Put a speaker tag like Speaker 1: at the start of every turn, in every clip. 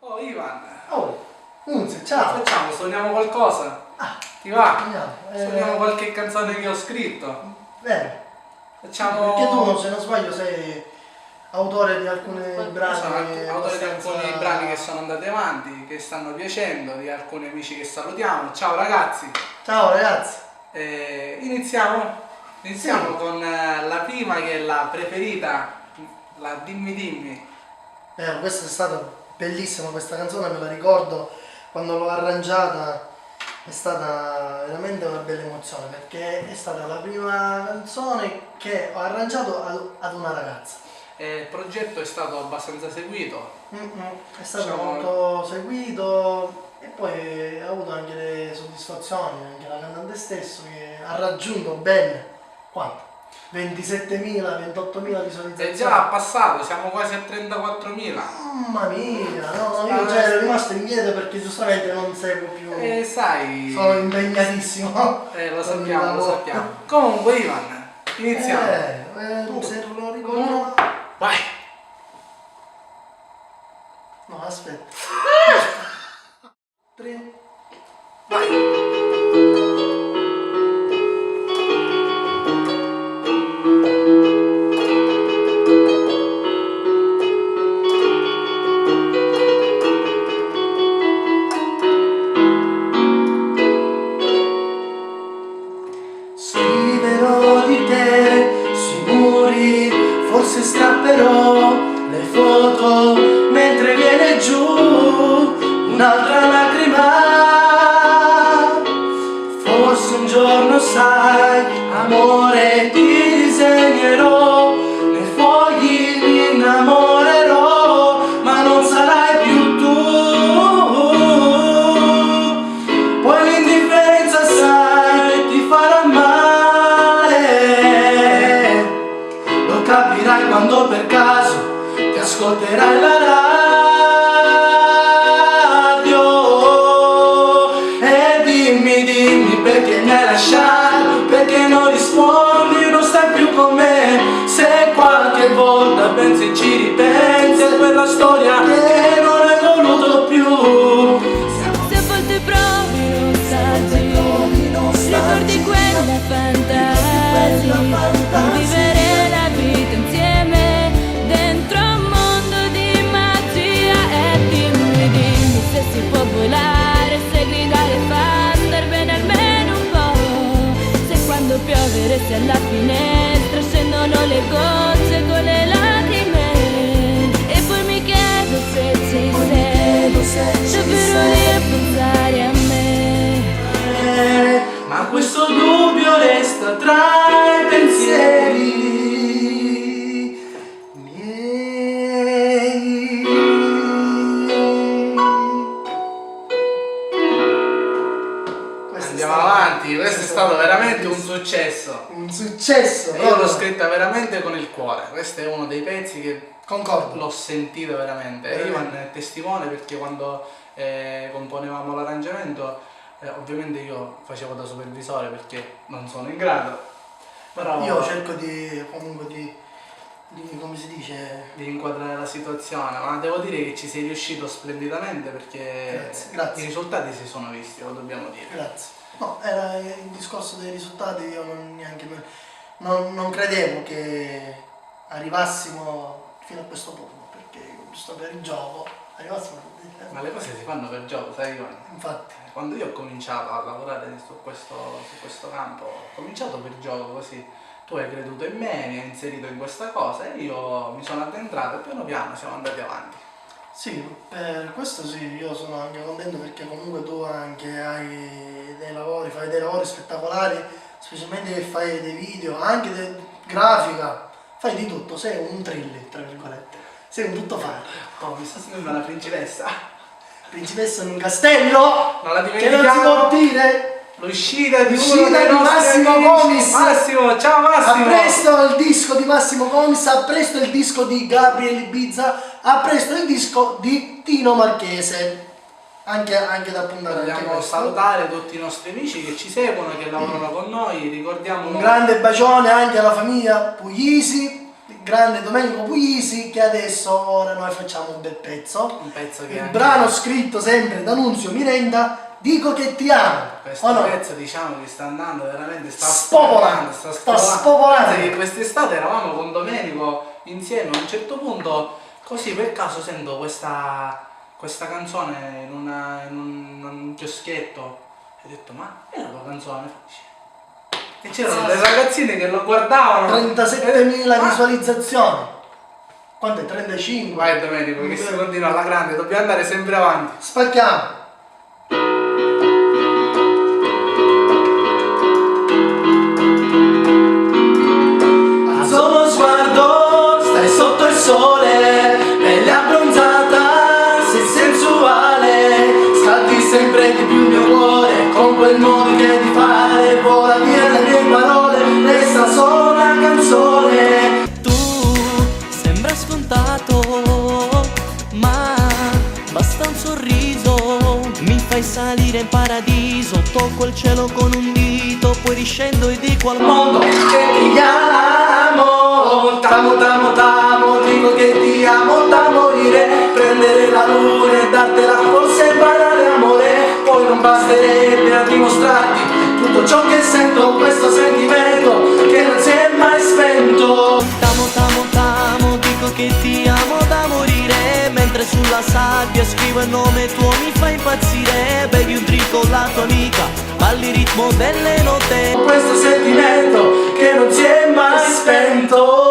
Speaker 1: Oh Ivan,
Speaker 2: Oh, Unze,
Speaker 1: che
Speaker 2: ciao.
Speaker 1: facciamo? Suoniamo qualcosa?
Speaker 2: Ah,
Speaker 1: Ti va?
Speaker 2: andiamo.
Speaker 1: Suoniamo qualche canzone che ho scritto?
Speaker 2: Vero.
Speaker 1: Facciamo...
Speaker 2: Perché tu, se non sbaglio, sei autore di alcuni
Speaker 1: Io
Speaker 2: brani.
Speaker 1: sono autore di
Speaker 2: abbastanza-
Speaker 1: alcuni brani che sono andati avanti, che stanno piacendo, di alcuni amici che salutiamo. Ciao ragazzi!
Speaker 2: Ciao ragazzi.
Speaker 1: Iniziamo? Iniziamo
Speaker 2: Sì.
Speaker 1: con la prima che è la preferita, la Dimmi Dimmi.
Speaker 2: Questa è stata bellissima, questa canzone me la ricordo quando l'ho arrangiata, è stata veramente una bella emozione perché è stata la prima canzone che ho arrangiato ad una ragazza.
Speaker 1: Il progetto è stato abbastanza seguito.
Speaker 2: È stato
Speaker 1: Diciamo-
Speaker 2: molto seguito e poi ha avuto anche le soddisfazioni, anche la cantante stesso che ha raggiunto bene quanto? 27.000, 28.000
Speaker 1: È
Speaker 2: visualizzazioni.
Speaker 1: già passato, siamo quasi a 34.000.
Speaker 2: Mamma mia, no, io già ero rimasto indietro perché giustamente non seguo più.
Speaker 1: Sai,
Speaker 2: Sono impegnatissimo.
Speaker 1: lo
Speaker 2: con il
Speaker 1: sappiamo, lo
Speaker 2: lavoro.
Speaker 1: sappiamo. Comunque Ivan, iniziamo.
Speaker 2: Se lo ricordo.
Speaker 1: Vai!
Speaker 2: No, aspetta. 3. Scriverò di te sui muri, forse strapperò le foto mentre viene giù un'altra lacrima. Forse un giorno sai, amore, ti disegnerò, nei fogli mi innamorerò, ma non sarai più tu. Poi l'indifferenza sai, ti farà male. Lo capirai quando per caso ti ascolterai la radio. E dimmi perché mi hai lasciato, perché non rispondi, non stai più con me. Se qualche volta pensi e ci ripensi a quella storia che non hai voluto più.
Speaker 3: Se a volte provi nostalgia, ricordi quella fantasia di vivere la vita insieme dentro un mondo di magia. E dimmi se si può volare, se gridare fa star bene almeno un po'. Se quando piove resti alla finestra, scendono le gocce con le lacrime. E poi mi chiedo se ci sei davvero lì a pensare a me.
Speaker 2: Ma questo dubbio resta tra i pensieri miei.
Speaker 1: Andiamo avanti, questo è stato veramente un successo.
Speaker 2: Un successo.
Speaker 1: E io l'ho scritta veramente con il cuore, questo è uno dei pezzi che
Speaker 2: Concordo.
Speaker 1: l'ho sentito veramente. E Ivan è testimone perché quando componevamo l'arrangiamento, ovviamente io facevo da supervisore perché non sono in grado, però
Speaker 2: Io cerco comunque di come si dice.
Speaker 1: di inquadrare la situazione, ma devo dire che ci sei riuscito splendidamente perché
Speaker 2: Grazie.
Speaker 1: i risultati si sono visti, lo dobbiamo dire.
Speaker 2: Grazie. No, era il discorso dei risultati, io non credevo che arrivassimo fino a questo punto, perché giusto per il gioco arrivassimo.
Speaker 1: Ma le cose si fanno per gioco, sai Ivan?
Speaker 2: Infatti.
Speaker 1: Quando io ho cominciato a lavorare su questo campo, ho cominciato per gioco così, tu hai creduto in me, mi hai inserito in questa cosa e io mi sono addentrato e piano piano siamo andati avanti.
Speaker 2: Sì, per questo sì, io sono anche contento perché comunque tu anche fai dei lavori spettacolari, specialmente che fai dei video, anche grafica, fai di tutto, sei un trilli, tra virgolette, sei un tuttofare.
Speaker 1: Oh, mi sta sembrando una principessa.
Speaker 2: Principessa in un castello,
Speaker 1: Non la
Speaker 2: che non si può
Speaker 1: dimentichiamo.
Speaker 2: dire.
Speaker 1: L'uscita di
Speaker 2: L'uscita
Speaker 1: uno dei
Speaker 2: di
Speaker 1: nostri
Speaker 2: Massimo
Speaker 1: amici.
Speaker 2: Comis.
Speaker 1: Massimo, ciao
Speaker 2: A
Speaker 1: Massimo!
Speaker 2: presto il disco di Massimo Comis, a presto il disco di Gabriele Ibiza, a presto il disco di Tino Marchese. Anche da puntare. anche
Speaker 1: Vogliamo
Speaker 2: questo.
Speaker 1: salutare tutti i nostri amici che ci seguono, che lavorano con noi, ricordiamo
Speaker 2: Un grande bacione anche alla famiglia Puglisi, il grande Domenico Puglisi, che adesso ora noi facciamo un bel pezzo.
Speaker 1: Un pezzo che
Speaker 2: Il
Speaker 1: anche-
Speaker 2: brano scritto sempre da Nunzio Mirenda, Dico che ti amo.
Speaker 1: Questo
Speaker 2: O no?
Speaker 1: pezzo diciamo che sta andando veramente, sta
Speaker 2: Spopolando, sta spopolando.
Speaker 1: Pensa che quest'estate eravamo con Domenico insieme, a un certo punto così per caso sento questa canzone in un chioschetto e ho detto ma è la tua canzone? E c'erano delle ragazzine che lo guardavano.
Speaker 2: 37.000
Speaker 1: Ah,
Speaker 2: visualizzazioni. Quanto è? 35?
Speaker 1: vai Domenico che si continua alla grande, dobbiamo andare sempre avanti.
Speaker 2: Spacchiamo. Alzo lo sguardo, stai sotto il sole, pelle abbronzata, sei sensuale, scaldi sempre di più il mio cuore, con quel modo che di fare, vola via le mie parole, resta solo una canzone.
Speaker 4: Tu sembra scontato, ma basta un sorriso, mi fai salire in paradiso, tocco il cielo con un dito, poi riscendo e dico al mondo
Speaker 2: Mondo che ti amo, t'amo, t'amo, t'amo, dico che ti amo da morire, prendere la luna e dartela forse banale amore, poi non basterebbe a dimostrarti tutto ciò che sento, questo sentimento che non si è mai spento.
Speaker 4: T'amo, t'amo, t'amo, dico che ti amo da morire, mentre sulla sabbia scrivo il nome tuo mi fa impazzire, bevi un drink con la tua amica, balli il ritmo delle note.
Speaker 2: Questo sentimento che non si è mai spento.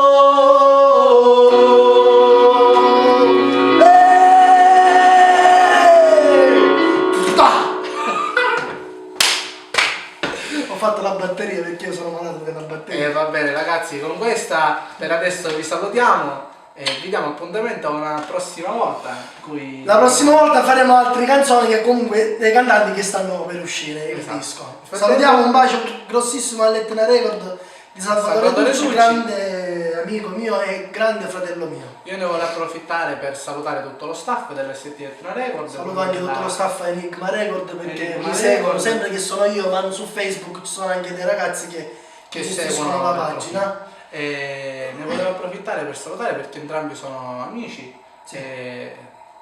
Speaker 2: Ho fatto la batteria perché io sono malato della batteria.
Speaker 1: Va bene ragazzi, con questa per adesso vi salutiamo e vi diamo appuntamento a una prossima volta in cui...
Speaker 2: La prossima volta faremo altre canzoni che comunque dei cantanti che stanno per uscire il
Speaker 1: Esatto.
Speaker 2: disco. Salutiamo un bacio grossissimo all'Etna Record di Salvatore
Speaker 1: Salvatore
Speaker 2: Tucci,
Speaker 1: Tucci.
Speaker 2: grande amico mio e grande fratello mio.
Speaker 1: Io ne voglio approfittare per salutare tutto lo staff dell'ST Etna Record.
Speaker 2: Saluto anche tutto lo staff a Enigma Record perché
Speaker 1: Enigma
Speaker 2: mi seguono
Speaker 1: Record.
Speaker 2: sempre che sono io, vanno su Facebook, ci sono anche dei ragazzi che
Speaker 1: seguono
Speaker 2: la pagina.
Speaker 1: E ne volevo approfittare per salutare perché entrambi sono amici.
Speaker 2: Sì.
Speaker 1: E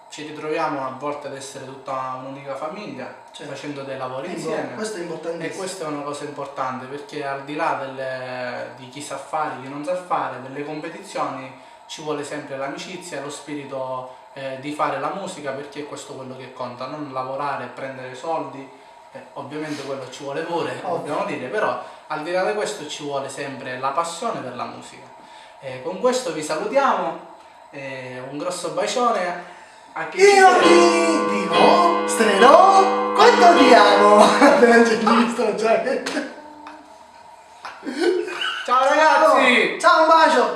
Speaker 1: ci ritroviamo a volte ad essere tutta un'unica famiglia,
Speaker 2: Sì.
Speaker 1: facendo dei lavori
Speaker 2: Quindi,
Speaker 1: insieme.
Speaker 2: questo è
Speaker 1: E
Speaker 2: importantissimo.
Speaker 1: questa è una cosa importante perché al di là di chi sa fare, chi non sa fare, delle competizioni ci vuole sempre l'amicizia e lo spirito di fare la musica perché è questo quello che conta, non lavorare e prendere soldi, ovviamente quello ci vuole pure, dobbiamo dire, però al di là di questo ci vuole sempre la passione per la musica. Con questo vi salutiamo, un grosso bacione a chi ci
Speaker 2: Io
Speaker 1: segue.
Speaker 2: ti dimostrerò quanto ti amo. Non c'è visto, cioè.
Speaker 1: Ciao ragazzi!
Speaker 2: Ciao, un bacio.